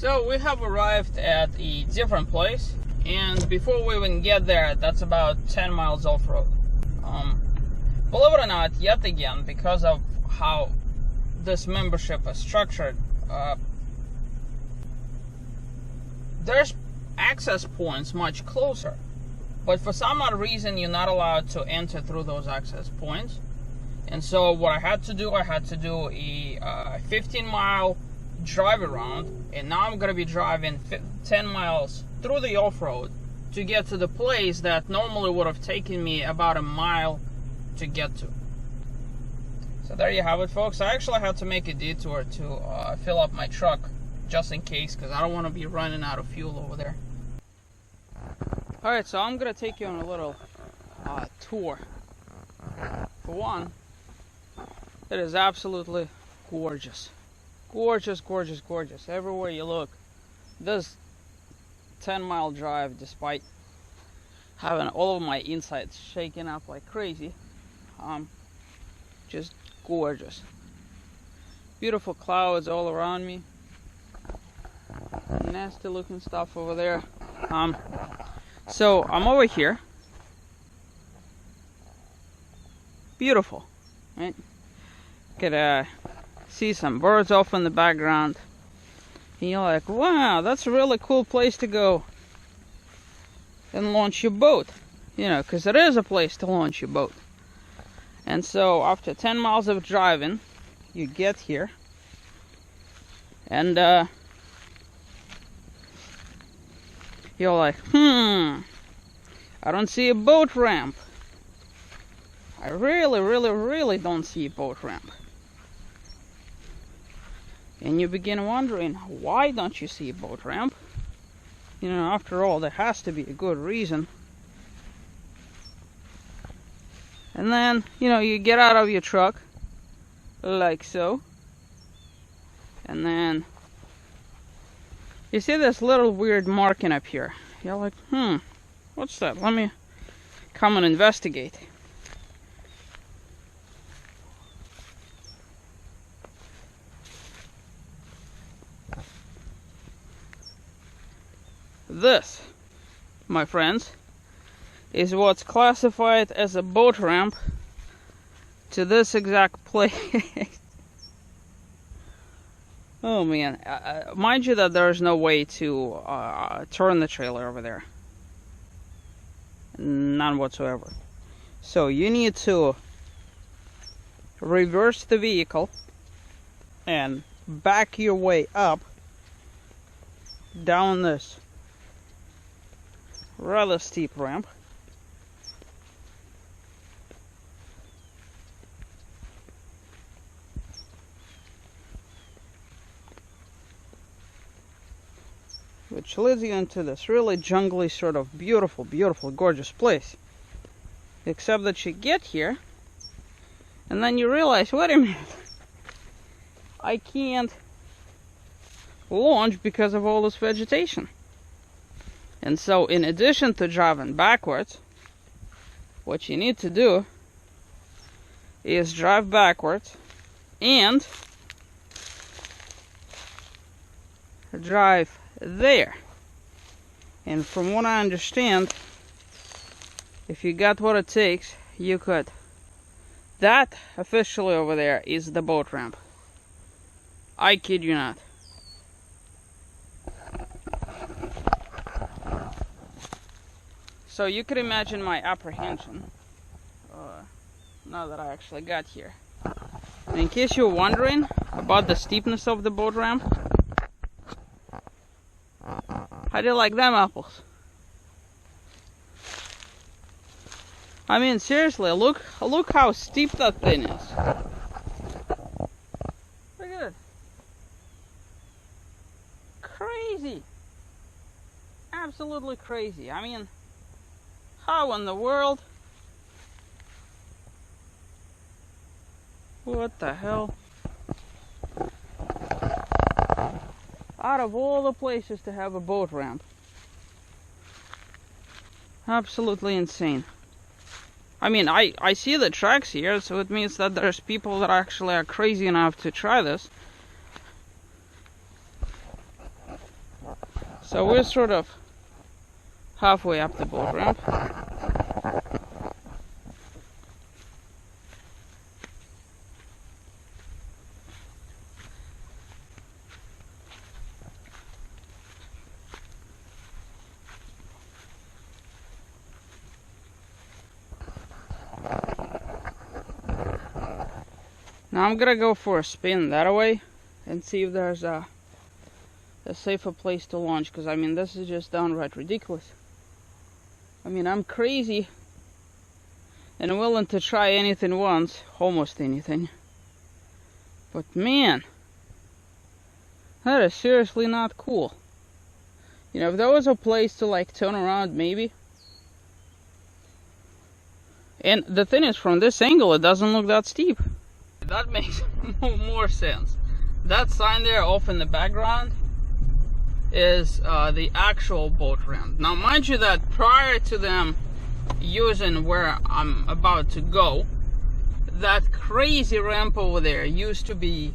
So we have arrived at a different place, and before we even get there, that's about 10 miles off-road. Believe it or not, yet again, because of how this membership is structured, there's access points much closer, but for some odd reason you're not allowed to enter through those access points. And so what I had to do a 15-mile drive around, and now I'm gonna be driving 10 miles through the off-road to get to the place that normally would have taken me about a mile to get to. So there you have it, folks. I actually had to make a detour to fill up my truck just in case, because I don't want to be running out of fuel over there. Alright, so I'm gonna take you on a little tour. For one, it is absolutely gorgeous. Gorgeous, gorgeous, gorgeous. Everywhere you look. This 10-mile drive, despite having all of my insides shaking up like crazy, just gorgeous. Beautiful clouds all around me. Nasty looking stuff over there. So I'm over here. Beautiful, right? Could see some birds off in the background. And you're like, wow, that's a really cool place to go and launch your boat. You know, because it is a place to launch your boat. And so after 10 miles of driving, you get here. And you're like, I don't see a boat ramp. I really don't see a boat ramp. And you begin wondering, why don't you see a boat ramp? You know, after all, there has to be a good reason. And then, you know, you get out of your truck, like so. And then you see this little weird marking up here. You're like, what's that? Let me come and investigate. This, my friends, is what's classified as a boat ramp to this exact place. Oh man, mind you that there is no way to turn the trailer over there. None whatsoever. So you need to reverse the vehicle and back your way up down this rather steep ramp. Which leads you into this really jungly, sort of beautiful, gorgeous place. Except that you get here, and then you realize, wait a minute, I can't launch because of all this vegetation. And so, in addition to driving backwards, what you need to do is drive backwards and drive there. And from what I understand, if you got what it takes, you could. That officially over there is the boat ramp. I kid you not. So you could imagine my apprehension now that I actually got here. And in case you're wondering about the steepness of the boat ramp, how do you like them apples? I mean, seriously, look how steep that thing is. Look at it. Crazy. Absolutely crazy. I mean, how in the world? What the hell? Out of all the places to have a boat ramp. Absolutely insane. I mean, I see the tracks here, so it means that there's people that actually are crazy enough to try this. So we're sort of halfway up the boat ramp. Now I'm gonna go for a spin that way and see if there's a safer place to launch, because I mean this is just downright ridiculous. I mean, I'm crazy and willing to try anything once, almost anything. But man, that is seriously not cool. You know, if there was a place to like turn around, maybe. And the thing is, from this angle, it doesn't look that steep. That makes more sense. That sign there off in the background is the actual boat ramp. Now mind you that prior to them using where I'm about to go, that crazy ramp over there used to be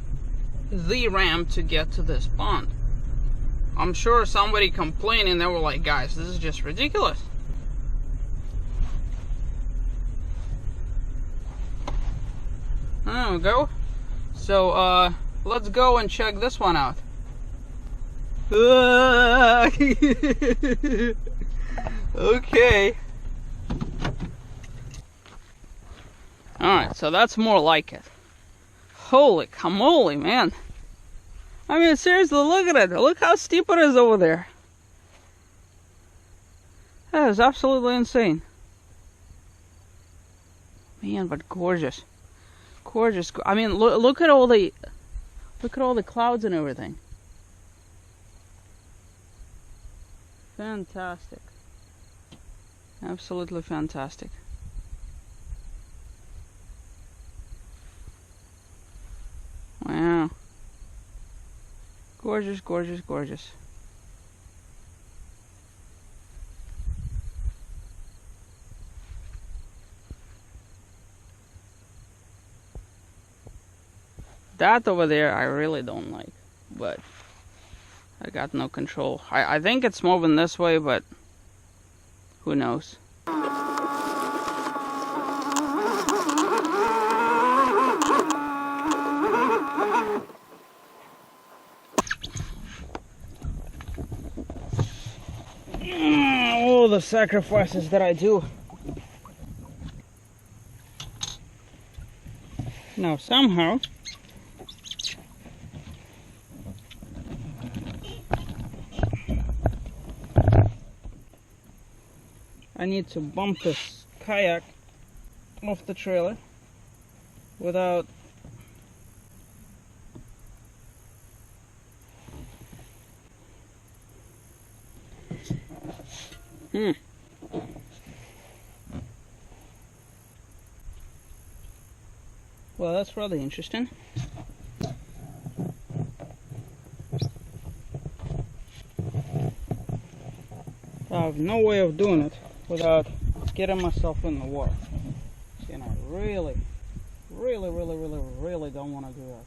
the ramp to get to this pond. I'm sure somebody complaining, they were like, guys, this is just ridiculous. There we go. So let's go and check this one out. Okay. Alright, so that's more like it. Holy camole, man. I mean, seriously, look at it. Look how steep it is over there. That is absolutely insane. Man, but gorgeous. Gorgeous. I mean, look at all the clouds and everything. Fantastic. Absolutely fantastic. Wow. Gorgeous, gorgeous, gorgeous. That over there I really don't like, but I got no control. I think it's moving this way, but who knows. All the sacrifices that I do. Now somehow I need to bump this kayak off the trailer without Well, that's rather interesting. I have no way of doing it without getting myself in the water. And I really don't want to do that.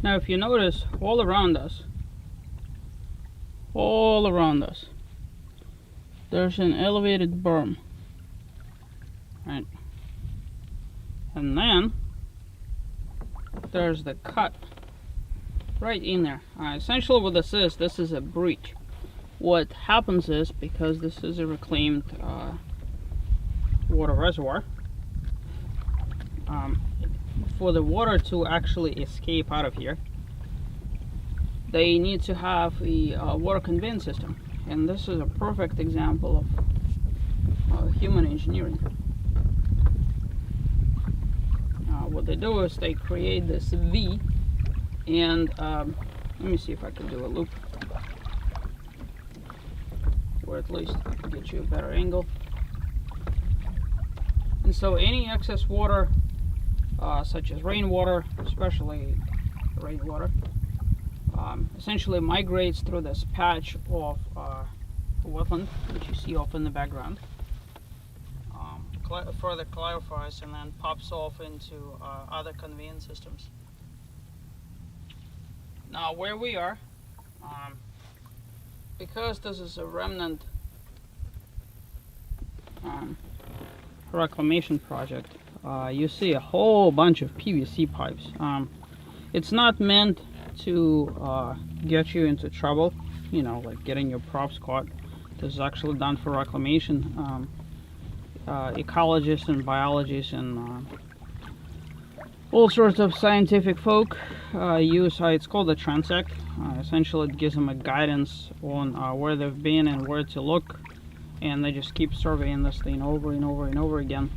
Now if you notice, all around us, there's an elevated berm, right? And then there's the cut right in there. Essentially what this is a breach. What happens is, because this is a reclaimed water reservoir, for the water to actually escape out of here, they need to have a water conveyance system. And this is a perfect example of human engineering. What they do is they create this V, and let me see if I can do a loop, or at least get you a better angle. And so any excess water, such as rainwater, especially rainwater, essentially migrates through this patch of wetland, which you see off in the background, further clarifies and then pops off into other conveyance systems. Now where we are, because this is a remnant reclamation project, you see a whole bunch of PVC pipes. It's not meant to get you into trouble, you know, like getting your props caught. This is actually done for reclamation. Ecologists and biologists and all sorts of scientific folk use, it's called a transect. Essentially it gives them a guidance on where they've been and where to look, and they just keep surveying this thing over and over and over again,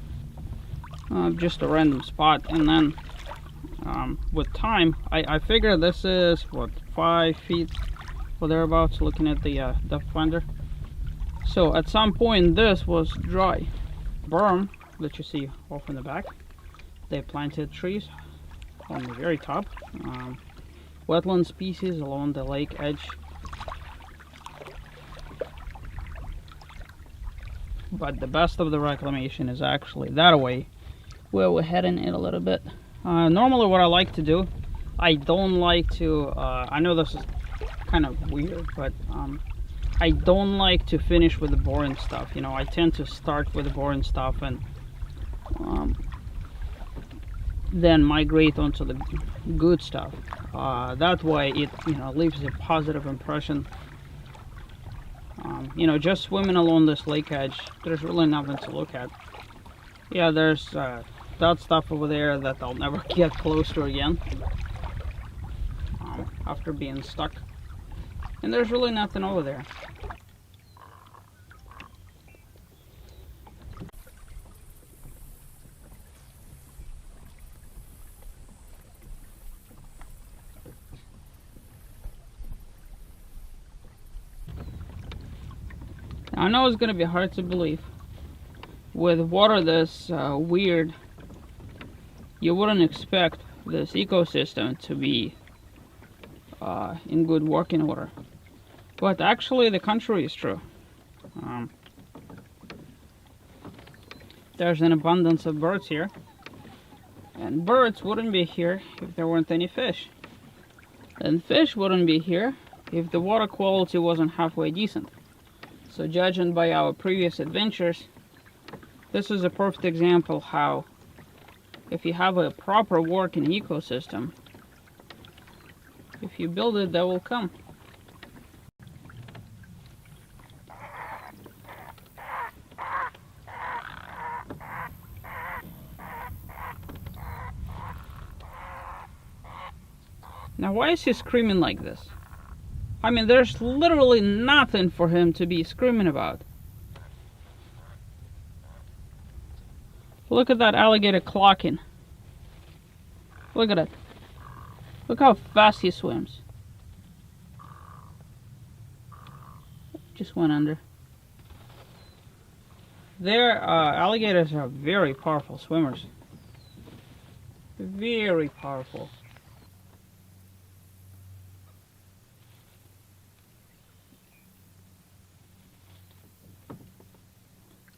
just a random spot. And then with time, I figure this is what, 5 feet or thereabouts, looking at the depth finder. So at some point this was dry berm that you see off in the back. They planted trees on the very top, wetland species along the lake edge. But the best of the reclamation is actually that way, where we're heading in a little bit. Normally what I like to do, I don't like to, I know this is kind of weird, but I don't like to finish with the boring stuff. You know, I tend to start with the boring stuff and then migrate onto the good stuff. That way it, you know, leaves a positive impression. You know, just swimming along this lake edge, there's really nothing to look at. Yeah, there's that stuff over there that I'll never get close to again after being stuck. And there's really nothing over there. I know it's going to be hard to believe. With water this weird, you wouldn't expect this ecosystem to be in good working order. But actually the contrary is true. There's an abundance of birds here. And birds wouldn't be here if there weren't any fish. And fish wouldn't be here if the water quality wasn't halfway decent. So judging by our previous adventures, this is a perfect example how if you have a proper working ecosystem, if you build it, they will come. Now why is he screaming like this? I mean, there's literally nothing for him to be screaming about. Look at that alligator clocking. Look at it. Look how fast he swims. Just went under. Alligators are very powerful swimmers. Very powerful.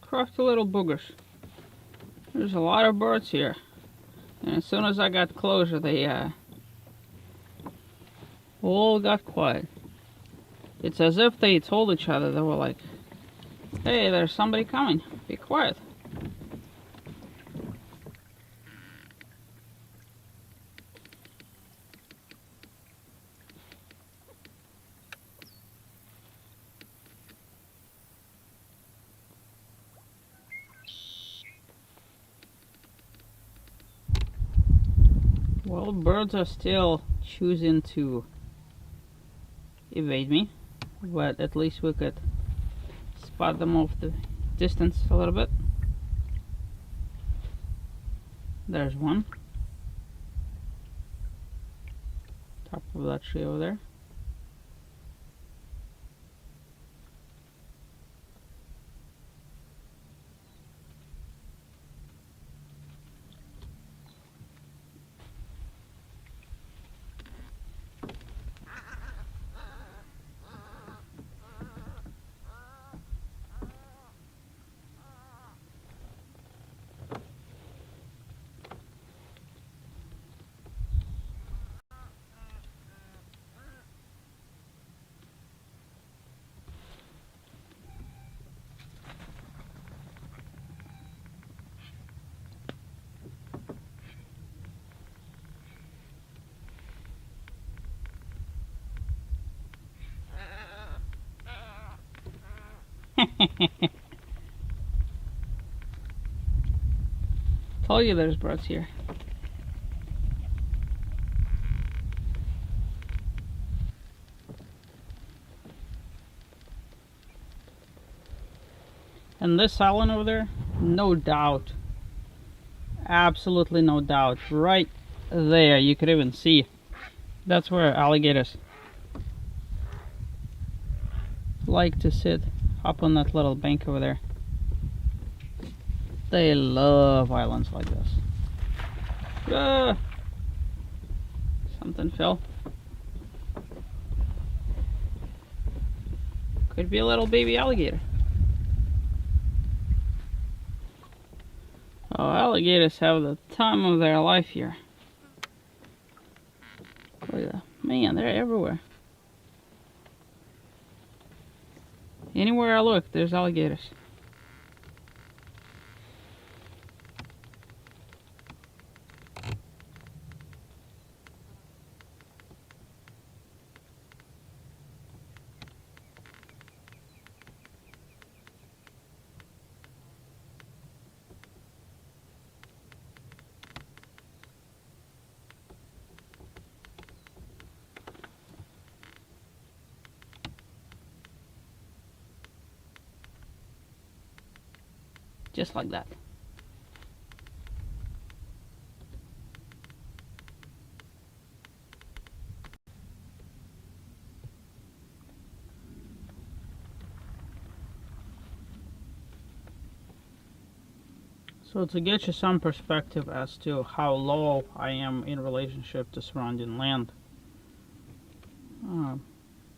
Crafty little boogers. There's a lot of birds here. And as soon as I got closer, they all got quiet. It's as if they told each other, they were like, hey, there's somebody coming, be quiet. Well, birds are still choosing to evade me. but at least we could spot them off the distance a little bit. There's one. Top of that tree over there. Told you there's birds here. And this island over there, no doubt, absolutely no doubt, right there you could even see, that's where alligators like to sit, up on that little bank over there. They love islands like this. Something fell. Could be a little baby alligator. Oh, alligators have the time of their life here. Look at that. Man, they're everywhere. Anywhere I look, there's alligators. Just like that. So to get you some perspective as to how low I am in relationship to surrounding land,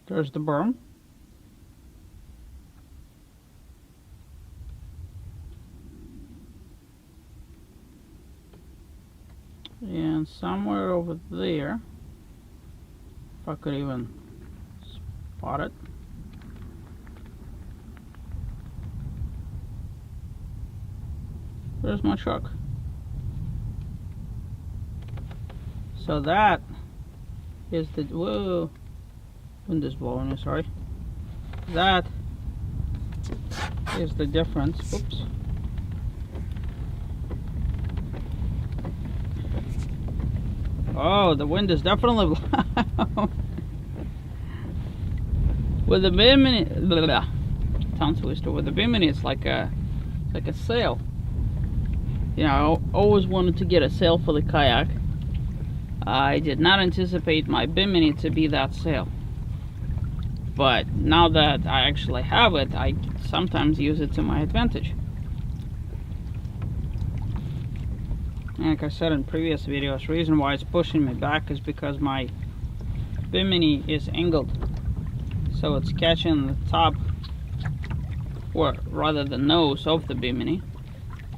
there's the berm. And somewhere over there, if I could even spot it, there's my truck. So that is the, whoa, wind is blowing, sorry. That is the difference, oops. Oh, the wind is definitely blowing. With the bimini, tongue twister. With the bimini, it's like a sail. You know, I always wanted to get a sail for the kayak. I did not anticipate my bimini to be that sail. But now that I actually have it, I sometimes use it to my advantage. Like I said in previous videos, the reason why it's pushing me back is because my bimini is angled. So it's catching the top, or rather the nose of the bimini,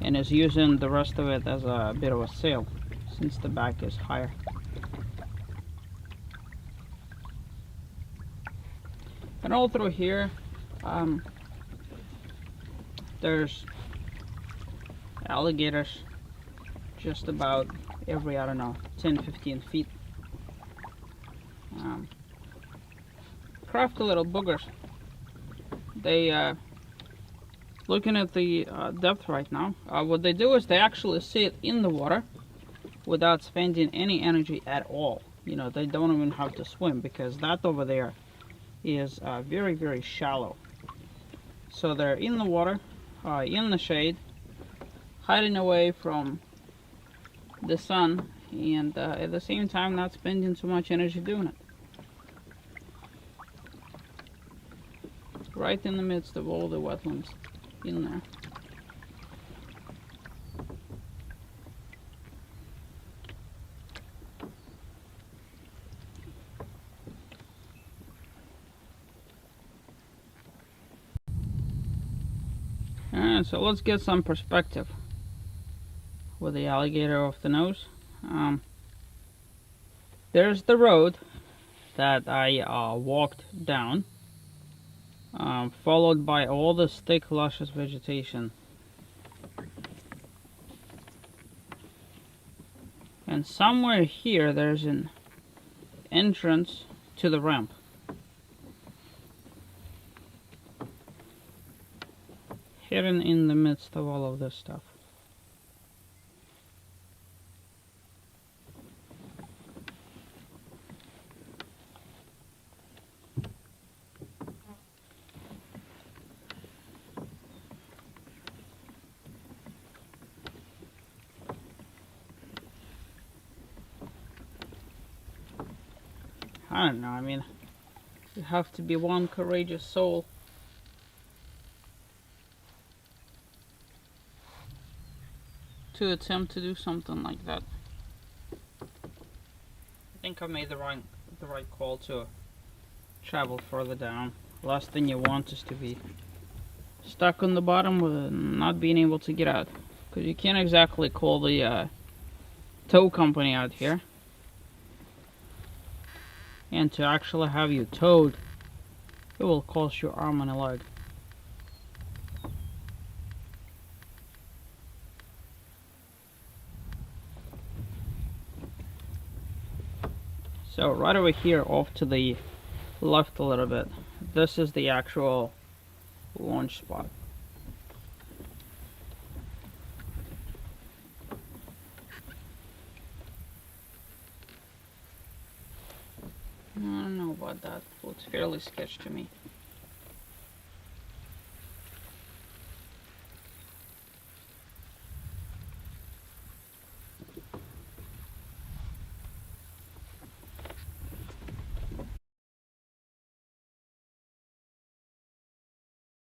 and is using the rest of it as a bit of a sail, since the back is higher. And all through here, there's alligators just about every, I don't know, 10-15 feet. Crafty little boogers. They, looking at the depth right now, what they do is they actually sit in the water without spending any energy at all. You know, they don't even have to swim, because that over there is very, very shallow. So they're in the water, in the shade, hiding away from the sun, and at the same time not spending too much energy doing it. Right in the midst of all the wetlands in there. Alright, so let's get some perspective with the alligator off the nose. There's the road that I walked down, followed by all this thick, luscious vegetation. And somewhere here there's an entrance to the ramp. Hidden in the midst of all of this stuff. I don't know, I mean, you have to be one courageous soul to attempt to do something like that. I think I made the right call to travel further down. Last thing you want is to be stuck on the bottom with not being able to get out, because you can't exactly call the tow company out here, and to actually have you towed, it will cost you an arm and a leg. So right over here off to the left a little bit, this is the actual launch spot. I don't know about that, looks fairly sketchy to me.